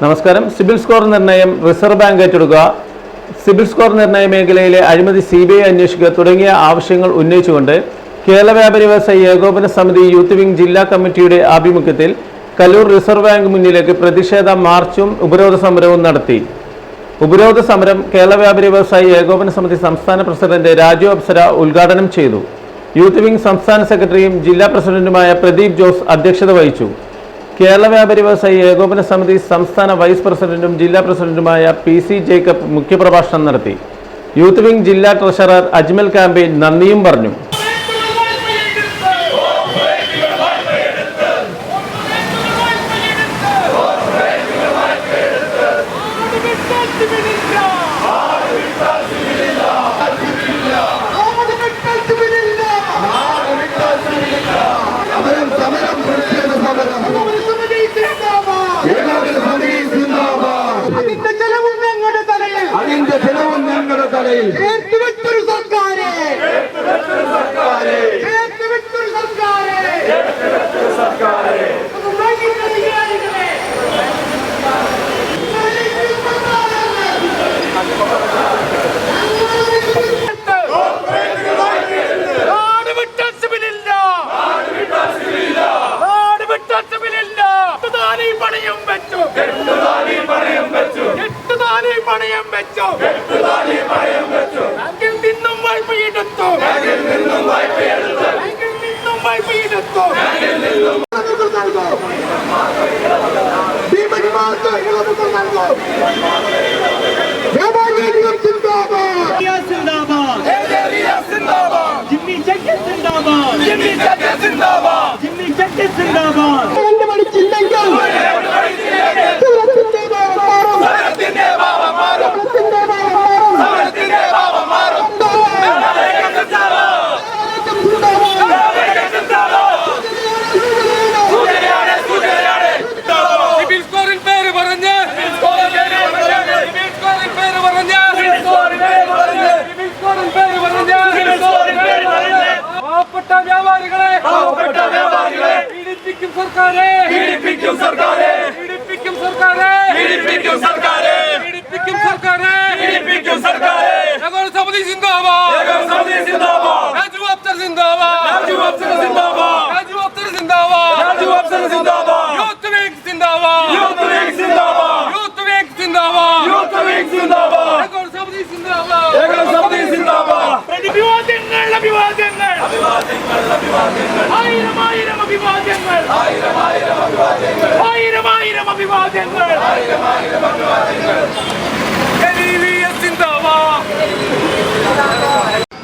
നമസ്കാരം. CIBIL score നിർണയം reserve bank ഏറ്റെടുക്കുക, സിബിൽ സ്കോർ നിർണയ മേഖലയിലെ അഴിമതി CBI അന്വേഷിക്കുക തുടങ്ങിയ ആവശ്യങ്ങൾ ഉന്നയിച്ചുകൊണ്ട് കേരള വ്യാപാരി വ്യവസായി ഏകോപന സമിതി യൂത്ത് വിംഗ് ജില്ലാ കമ്മിറ്റിയുടെ ആഭിമുഖ്യത്തിൽ കല്ലൂർ റിസർവ് ബാങ്ക് മുന്നിലേക്ക് പ്രതിഷേധ മാർച്ചും ഉപരോധ സമരവും നടത്തി. ഉപരോധ സമരം കേരള വ്യാപാരി വ്യവസായി ഏകോപന സമിതി സംസ്ഥാന പ്രസിഡന്റ് രാജു അപ്സര ഉദ്ഘാടനം ചെയ്തു. യൂത്ത് വിംഗ് സംസ്ഥാന സെക്രട്ടറിയും ജില്ലാ പ്രസിഡന്റുമായ പ്രദീപ് ജോസ് അധ്യക്ഷത വഹിച്ചു. കേരള വ്യാപാരി വ്യവസായി ഏകോപന സമിതി സംസ്ഥാന വൈസ് പ്രസിഡന്റും ജില്ലാ പ്രസിഡന്റുമായ PC ജേക്കബ് മുഖ്യപ്രഭാഷണം നടത്തി. യൂത്ത് വിംഗ് ജില്ലാ ട്രഷറർ അജ്മൽ ക്യാമ്പയിൻ നന്ദിയും പറഞ്ഞു.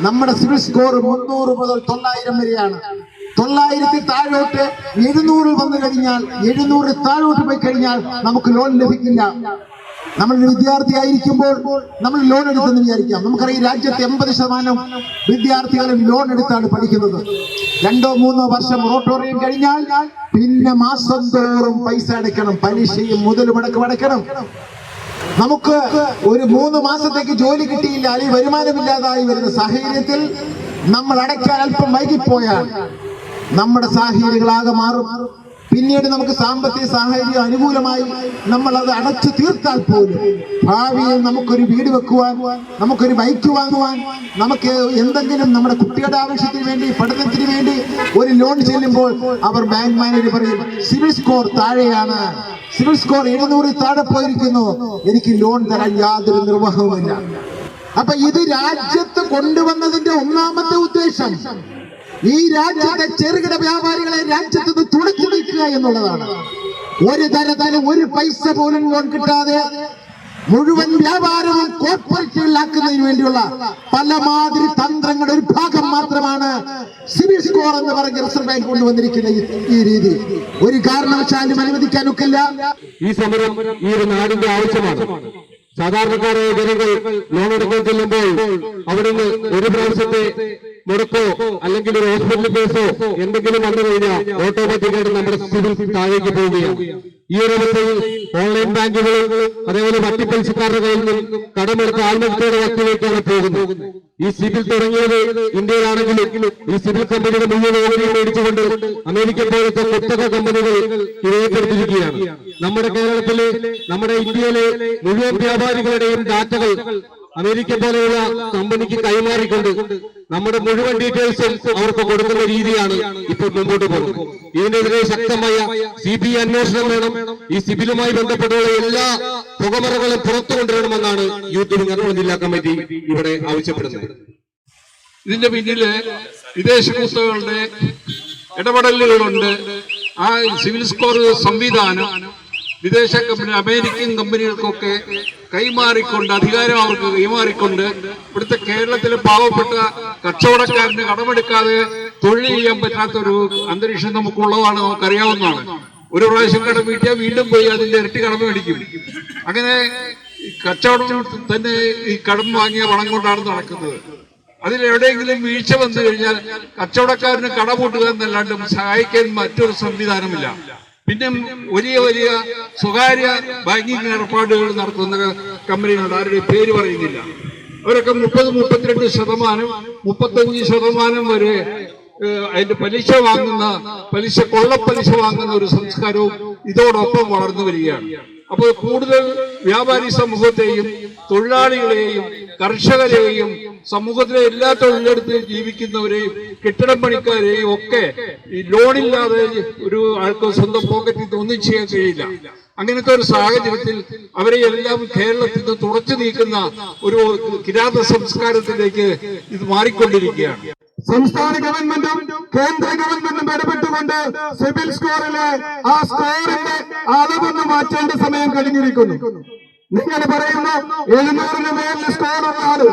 നമ്മുടെ സിവിൽ സ്കോർ 300 മുതൽ 900 വരെയാണ്. 900 താഴോട്ട് 700 വന്നു കഴിഞ്ഞാൽ, 700 താഴോട്ട് പോയി കഴിഞ്ഞാൽ നമുക്ക് ലോൺ ലഭിക്കില്ല. നമ്മളൊരു വിദ്യാർത്ഥി ആയിരിക്കുമ്പോൾ നമ്മൾ ലോൺ എടുത്തെന്ന് വിചാരിക്കാം. നമുക്കറിയാം, രാജ്യത്ത് 80% വിദ്യാർത്ഥികളും ലോൺ എടുത്താണ് പഠിക്കുന്നത്. 2-3 വർഷം മോറട്ടോറിയം കഴിഞ്ഞാൽ പിന്നെ മാസം തോറും പൈസ അടയ്ക്കണം, പലിശയും മുതലും അടയ്ക്കണം. നമുക്ക് ഒരു 3 മാസത്തേക്ക് ജോലി കിട്ടിയില്ല, അല്ലെങ്കിൽ വരുമാനമില്ലാതായി വരുന്ന സാഹചര്യത്തിൽ നമ്മൾ അടയ്ക്കാൻ അല്പം വൈകിപ്പോയാൽ നമ്മുടെ സാഹചര്യങ്ങളാകെ മാറും. പിന്നീട് നമുക്ക് സാമ്പത്തിക സാഹചര്യം അനുകൂലമായി നമ്മൾ അത് അടച്ചു തീർത്താൽ പോലും ഭാവിയിൽ നമുക്കൊരു വീട് വെക്കുവാൻ, നമുക്കൊരു ബൈക്ക് വാങ്ങുവാൻ, നമുക്ക് എന്തെങ്കിലും നമ്മുടെ കുട്ടിയുടെ ആവശ്യത്തിന് വേണ്ടി, പഠനത്തിന് വേണ്ടി ഒരു ലോൺ ചെല്ലുമ്പോൾ അവർ ബാങ്ക് മാനേജർ പറയും, സിവിൽ സ്കോർ താഴെയാണ്, സിവിൽ സ്കോർ 700 താഴെ പോയിരിക്കുന്നു, എനിക്ക് ലോൺ തരാൻ യാതൊരു നിർവാഹവുമില്ല. അപ്പൊ ഇത് രാജ്യത്ത് കൊണ്ടുവന്നതിന്റെ ഒന്നാമത്തെ ഉദ്ദേശം ഈ രാജ്യത്തെ ചെറുകിട വ്യാപാരികളെ രാജ്യത്ത് നിന്ന് തുടച്ചു നീക്കുക എന്നുള്ളതാണ്. ഒരു തരത്തിലും ഒരു പൈസ പോലും ലോൺ കിട്ടാതെ മുഴുവൻ വ്യാപാരവും കോർപ്പറേറ്റുകളിലാക്കുന്നതിന് വേണ്ടിയുള്ള പലമാതിരി തന്ത്രങ്ങളുടെ ഒരു ഭാഗം മാത്രമാണ് സിവിൽ സ്കോർ എന്ന് പറഞ്ഞ റിസർവ് ബാങ്ക് കൊണ്ടുവന്നിരിക്കുന്ന ഈ രീതി. ഒരു കാരണവശാലും അനുവദിക്കാൻ ഒക്കില്ല. ഈ സമരം ഈ ഒരു നാടിന്റെ ആവശ്യമാണ്. സാധാരണക്കാരായ ജനങ്ങൾ ലോൺ എടുക്കാൻ ചെല്ലുമ്പോൾ അവിടെ നിന്ന് ഒരു പ്രാവശ്യത്തെ മുടക്കോ അല്ലെങ്കിൽ ഒരു ഹോസ്പിറ്റൽ കേസോ എന്തെങ്കിലും വന്നു കഴിഞ്ഞാൽ ഓട്ടോമാറ്റിക്കായിട്ട് നമ്മുടെ സിവിൽ താഴേക്ക് പോവുകയാണ്. ഈ ഒരു അവസ്ഥയിൽ ഓൺലൈൻ ബാങ്കുകൾ അതേപോലെ മറ്റു പലിശക്കാരുടെ കയ്യിൽ നിന്നും കടമെടുത്ത് ആത്മഹത്യയുടെ വക്കിലേക്കാണ് പോകുന്നത്. ഈ സിബിൽ തുടങ്ങിയത് ഇന്ത്യയിലാണെങ്കിലും ഈ സിബിൽ കമ്പനിയുടെ മുഴുവൻ ഓഹരിയും മേടിച്ചുകൊണ്ട് അമേരിക്ക പോലത്തെ കുത്തക കമ്പനികൾ ഇത് ഏറ്റെടുത്തിരിക്കുകയാണ്. നമ്മുടെ കേരളത്തിലെ, നമ്മുടെ ഇന്ത്യയിലെ മുഴുവൻ വ്യാപാരികളുടെയും ഡാറ്റകൾ അമേരിക്ക പോലെയുള്ള കമ്പനിക്ക് കൈമാറിക്കൊണ്ട് നമ്മുടെ മുഴുവൻ ഡീറ്റെയിൽസും അവർക്ക് കൊടുക്കുന്ന രീതിയാണ് ഇപ്പോൾ മുമ്പോട്ട് പോകുന്നത്. ഇതിനെതിരെ ശക്തമായ CBI അന്വേഷണം വേണം. ഈ സിബിലുമായി ബന്ധപ്പെട്ടുള്ള എല്ലാ പുകമറകളും പുറത്തു കൊണ്ടുവരണമെന്നാണ് യൂത്ത് വിംഗ് എറണാകുളം ജില്ലാ കമ്മിറ്റി ഇവിടെ ആവശ്യപ്പെടുന്നത്. ഇതിന്റെ പിന്നില് വിദേശ കുത്തകളുടെ ഇടപെടലുകളുണ്ട്. ആ സിവിൽ സ്കോർ സംവിധാനം വിദേശ കമ്പനി, അമേരിക്കൻ കമ്പനികൾക്കൊക്കെ കൈമാറിക്കൊണ്ട്, അധികാരം അവർക്ക് കൈമാറിക്കൊണ്ട് ഇവിടുത്തെ കേരളത്തിലെ പാവപ്പെട്ട കച്ചവടക്കാരന് കടമെടുക്കാതെ തൊഴിൽ ചെയ്യാൻ പറ്റാത്തൊരു അന്തരീക്ഷം നമുക്കുള്ളതാണ്, നമുക്കറിയാവുന്നതാണ്. ഒരു പ്രാവശ്യം കടം വീട്ടിയാൽ വീണ്ടും പോയി അതിന്റെ ഇരട്ടി കടം മേടിക്കും. അങ്ങനെ കച്ചവടം തന്നെ ഈ കടം വാങ്ങിയ പണം കൊണ്ടാണ് നടക്കുന്നത്. അതിലെവിടെയെങ്കിലും വീഴ്ച വന്നു കഴിഞ്ഞാൽ കച്ചവടക്കാരന് കടപൂട്ടുക എന്നല്ലാണ്ട് സഹായിക്കാൻ മറ്റൊരു സംവിധാനമില്ല. പിന്നെ വലിയ വലിയ സ്വകാര്യ ബാങ്കിങ് ഏർപ്പാടുകൾ നടത്തുന്ന കമ്പനികളുണ്ട്, ആരുടെ പേര് പറയുന്നില്ല. അവരൊക്കെ 30-32%, 35% വരെ അതിന്റെ കൊള്ളപ്പലിശ വാങ്ങുന്ന ഒരു സംസ്കാരവും ഇതോടൊപ്പം വളർന്നു വരികയാണ്. അപ്പോൾ കൂടുതൽ വ്യാപാരി സമൂഹത്തെയും തൊഴിലാളികളെയും കർഷകരെയും സമൂഹത്തിലെ എല്ലാ തൊഴിലെടുത്ത് ജീവിക്കുന്നവരെയും കെട്ടിടം പണിക്കാരെയും ഒക്കെ ഈ ലോണില്ലാതെ ഒരു ആൾക്ക് സ്വന്തം പോക്കറ്റിൽ നിന്ന് ഒന്നും ചെയ്യാൻ കഴിയില്ല. അങ്ങനത്തെ ഒരു സാഹചര്യത്തിൽ അവരെ എല്ലാം കേരളത്തിൽ നിന്ന് തുടച്ചു നീക്കുന്ന ഒരു കിരാത സംസ്കാരത്തിലേക്ക് ഇത് മാറിക്കൊണ്ടിരിക്കുകയാണ്. സംസ്ഥാന ഗവൺമെന്റും കേന്ദ്ര ഗവൺമെന്റും ഇടപെട്ടുകൊണ്ട് സിബിൽ സ്കോറിലെ ആ സ്കോറിന്റെ അളവൊന്ന് മാറ്റേണ്ട സമയം കഴിഞ്ഞിരിക്കുന്നു. നിങ്ങൾ പറയുന്നു 700-ന് മേലിൽ സ്കോറുള്ള ആള്,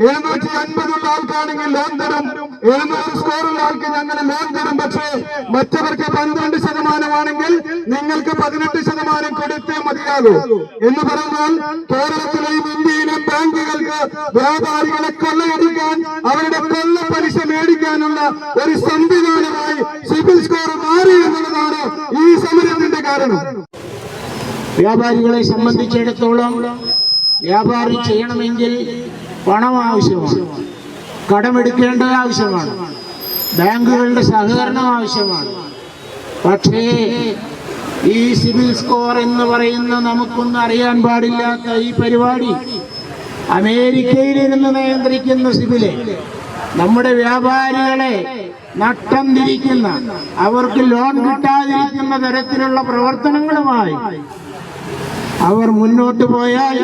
750 ആൾക്കാണെങ്കിൽ ലോൺ തരും, 700 സ്കോറുള്ള ആൾക്ക് ഞങ്ങൾ ലോൺ തരും. പക്ഷേ മറ്റവർക്ക് 12% നിങ്ങൾക്ക് 18% കൊടുത്തേ മതിയാകൂ എന്ന് പറഞ്ഞാൽ കേരളത്തിലെയും ഇന്ത്യയിലെയും ബാങ്കുകൾക്ക് വ്യാപാരികളെ കൊള്ളയടിക്കാൻ, അവരുടെ കൊള്ള പലിശ മേടിക്കാനുള്ള ഒരു സംവിധാനമായി സിബിൽ സ്കോർ മാറി എന്നുള്ളതാണ് ഈ സമരത്തിന്റെ കാരണം. വ്യാപാരികളെ സംബന്ധിച്ചിടത്തോളം വ്യാപാരം ചെയ്യണമെങ്കിൽ പണം ആവശ്യമാണ്, കടമെടുക്കേണ്ടത് ആവശ്യമാണ്, ബാങ്കുകളുടെ സഹകരണം ആവശ്യമാണ്. പക്ഷേ ഈ സിബിൽ സ്കോർ എന്ന് പറയുന്ന നമുക്കൊന്നും അറിയാൻ പാടില്ലാത്ത ഈ പരിപാടി അമേരിക്കയിലിരുന്ന് നിയന്ത്രിക്കുന്ന സിബിലെ നമ്മുടെ വ്യാപാരികളെ നട്ടം തിരിക്കുന്ന, അവർക്ക് ലോൺ കിട്ടാതിരിക്കുന്ന തരത്തിലുള്ള പ്രവർത്തനങ്ങളുമായി അവർ മുന്നോട്ട് പോയാൽ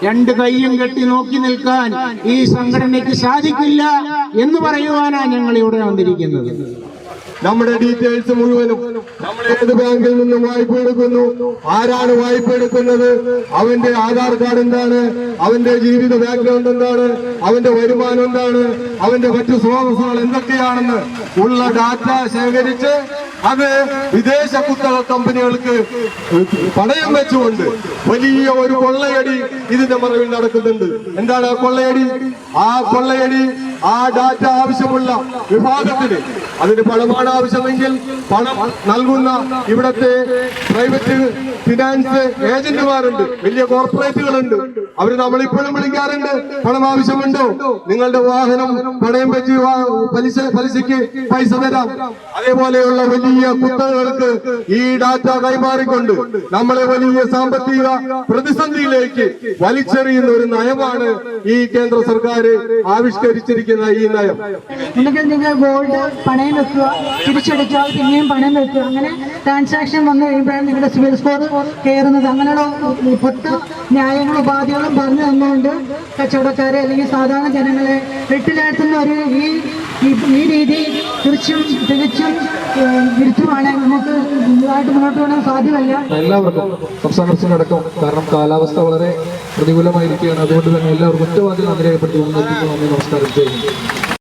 രണ്ട് കൈയും കെട്ടി നോക്കി നിൽക്കാൻ ഈ സംഘടനയ്ക്ക് സാധിക്കില്ല എന്ന് പറയുവാനാണ് ഞങ്ങൾ ഇവിടെ വന്നിരിക്കുന്നത്. നമ്മുടെ ഡീറ്റെയിൽസ് മുഴുവനും നമ്മൾ ഏത് ബാങ്കിൽ നിന്നും വായ്പ എടുക്കുന്നു, ആരാണ് വായ്പ എടുക്കുന്നത്, അവന്റെ ആധാർ കാർഡ് എന്താണ്, അവന്റെ ജീവിത ബാക്ക്ഗ്രൗണ്ട് എന്താണ്, അവന്റെ വരുമാനം എന്താണ്, അവന്റെ മറ്റു സ്രോതസ്സുകൾ എന്തൊക്കെയാണെന്ന് ഉള്ള ഡാറ്റ ശേഖരിച്ച് അത് വിദേശ കുത്തക കമ്പനികൾക്ക് പണയം വെച്ചുകൊണ്ട് വലിയ ഒരു കൊള്ളയടി ഇതിന്റെ മറവിൽ നടക്കുന്നുണ്ട്. എന്താണ് ആ കൊള്ളയടി? ആ ഡാറ്റ ആവശ്യമുള്ള വിഭാഗത്തിന് അതിന് പണമാണ് ആവശ്യമെങ്കിൽ പണം നൽകുന്ന ഇവിടത്തെ പ്രൈവറ്റ് ഫിനാൻസ് ഏജന്റുമാരുണ്ട്, വലിയ കോർപ്പറേറ്റുകളുണ്ട്. അവർ നമ്മളിപ്പോഴും വിളിക്കാറുണ്ട്, പണം ആവശ്യമുണ്ടോ, നിങ്ങളുടെ വാഹനം പണയം വെച്ച് പലിശയ്ക്ക് പൈസ തരാം. അതേപോലെയുള്ള വലിയ കുത്തകകൾക്ക് ഈ ഡാറ്റ കൈമാറിക്കൊണ്ട് നമ്മളെ വലിയ സാമ്പത്തിക പ്രതിസന്ധിയിലേക്ക് വലിച്ചെറിയുന്ന ഒരു നയമാണ് ഈ കേന്ദ്ര സർക്കാർ ആവിഷ്കരിച്ചിരിക്കുന്ന ഈ നയം. നിങ്ങൾ ഗോൾഡ് പണയം വെക്കുക, തിരിച്ചെടുക്കുക, പിന്നെയും പണയം വെക്കുക, അങ്ങനെ ട്രാൻസാക്ഷൻ വന്നു കഴിയുമ്പോഴാണ് നിങ്ങളുടെ സിബിൽ സ്കോർ കയറുന്നത്. അങ്ങനെയുള്ള പൊട്ട ന്യായങ്ങളും ഉപാധികളും പറഞ്ഞു തന്നുകൊണ്ട് കച്ചവടക്കാരെ അല്ലെങ്കിൽ സാധാരണ ജനങ്ങളെ വെട്ടിലാഴ്ത്തുന്ന ഒരു ഈ രീതി തികച്ചും വിരുദ്ധമാണ്. നമുക്ക് ഇതുമായിട്ട് മുന്നോട്ട് പോകാൻ സാധ്യമല്ല. എല്ലാവർക്കും സംസ്ഥാന പ്രസിഡന്റടക്കം, കാരണം കാലാവസ്ഥ വളരെ പ്രതികൂലമായിരിക്കുകയാണ്. അതുകൊണ്ട് തന്നെ എല്ലാവർക്കും ഒറ്റവാക്കിൽ നന്ദി രേഖപ്പെടുത്തി നന്ദി, നമസ്കാരം ചെയ്യുന്നു.